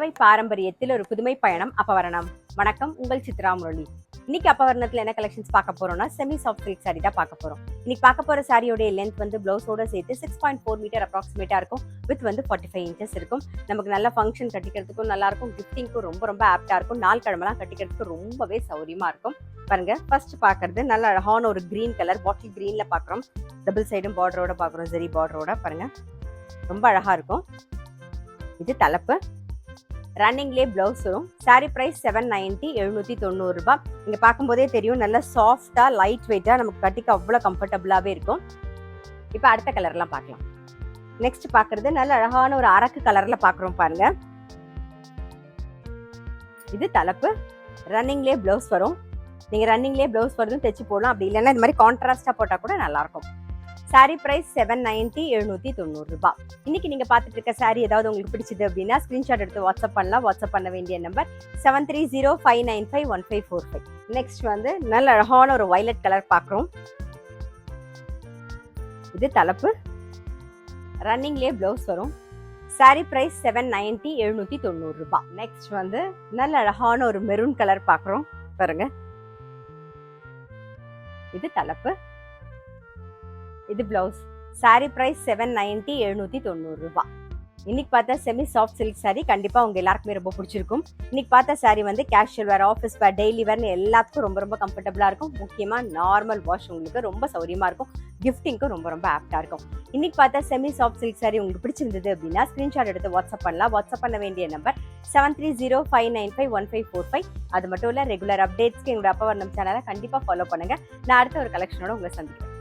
பாவை பாரம்பரியத்தில் ஒரு புதுமை பயணம் அப்பவரணம். வணக்கம், உங்கள் சித்ரா முரளி. இன்னைக்கு அப்பவரணத்துல என்ன கலெக்ஷன்ஸ் பார்க்க போறோம்னா செமி சாஃப்ட் சில்க் சாரி தான் பார்க்க போறோம். இன்னைக்கு பார்க்க போற சாரியோட லென்த் வந்து பிளவுஸோட சேர்த்து 6.4 மீட்டர் அப்ராக்சிமேட்டா இருக்கும். வித் வந்து 45 இன்ச்சஸ் இருக்கும். நமக்கு நல்ல ஃபங்க்ஷன் கட்டிக்கிறதுக்கும் நல்லா இருக்கும், கிஃப்டிங்க்கும் ரொம்ப ரொம்ப ஆப்டா இருக்கும். நாள் கிழமெல்லாம் கட்டிக்கிறதுக்கு ரொம்பவே சௌரியமா இருக்கும். பாருங்க, ஃபர்ஸ்ட் பாக்குறது நல்ல அழகான ஒரு கிரீன் கலர், பாட்டில் கிரீன்ல பாக்குறோம். டபுள் சைடும் பார்டரோட பாக்குறோம், ஜெரி பார்டரோட. பாருங்க, ரொம்ப அழகா இருக்கும். இது தலைப்பு, ரன்னிங்லேயே பிளவுஸ் வரும். சாரி பிரைஸ் 790, 790 ரூபாய். நீங்க பார்க்கும்போதே தெரியும், நல்ல சாஃப்டா லைட் வெயிட்டா நமக்கு கட்டிக்க அவ்வளோ கம்ஃபர்டபுளாவே இருக்கும். இப்போ அடுத்த கலர்லாம் பார்க்கலாம். நெக்ஸ்ட் பார்க்கறது நல்ல அழகான ஒரு அரக்கு கலர்ல பார்க்குறோம். பாருங்க, இது தலைப்பு, ரன்னிங்லேயே பிளவுஸ் வரும். நீங்க ரன்னிங்லேயே பிளவுஸ் வருதும் தைச்சு போடலாம், அப்படி இல்லைன்னா இந்த மாதிரி கான்ட்ராஸ்டா போட்டா கூட நல்லா இருக்கும். சாரி பிரைஸ் 790, 790 ரூபாய். இன்னைக்கு நீங்க பார்த்துட்டு இருக்க சாரி ஏதாவது உங்களுக்கு பிடிச்சது அப்படின்னா ஸ்கிரீன்ஷாட் எடுத்து வாட்ஸ்அப் பண்ணலாம். வாட்ஸ்அப் பண்ண வேண்டிய நம்பர் 7305951545. நெக்ஸ்ட் வந்து நல்ல அழகான ஒரு வயலட் கலர் பார்க்குறோம். இது தலைப்பு, ரன்னிங்லேயே பிளவுஸ் வரும். சாரி பிரைஸ் 790, 790 ரூபாய். நெக்ஸ்ட் வந்து நல்ல அழகான ஒரு மெரூன் கலர் பார்க்குறோம். பாருங்க, இது தலைப்பு, இது பிளவுஸ். சாரி பிரைஸ் 790, 790 ரூபாய். இன்னைக்கு பார்த்தா செமி சாஃப்ட் சில்க் சாரி கண்டிப்பா உங்க எல்லாருக்குமே ரொம்ப பிடிச்சிருக்கும். இன்னைக்கு பார்த்த சாரி வந்து casual wear, office wear, daily வேர்னு எல்லாத்துக்கும் ரொம்ப ரொம்ப கம்ஃபர்டபுளா இருக்கும். முக்கியமா நார்மல் வாஷ் உங்களுக்கு ரொம்ப சௌரியமா இருக்கும். கிஃப்டிங்க்கும் ரொம்ப ரொம்ப ஆப்டா இருக்கும். இன்னைக்கு பார்த்தா செமி சாஃப்ட் சில்க் சாரி உங்களுக்கு பிடிச்சிருந்தது அப்படின்னா ஸ்கிரீன்ஷாட் எடுத்து வாட்ஸ்அப் பண்ணலாம். வாட்ஸ்அப் பண்ண வேண்டிய நம்பர் 7305951545. அது மட்டும் இல்ல, ரெகுலர் அப்டேட்ஸ்க்கு எங்களோட அப்பவரணம் சேனலை கண்டிப்பா ஃபாலோ பண்ணுங்க. நான் அடுத்த ஒரு கலெக்ஷனோட உங்களை சந்திக்கிறேன்.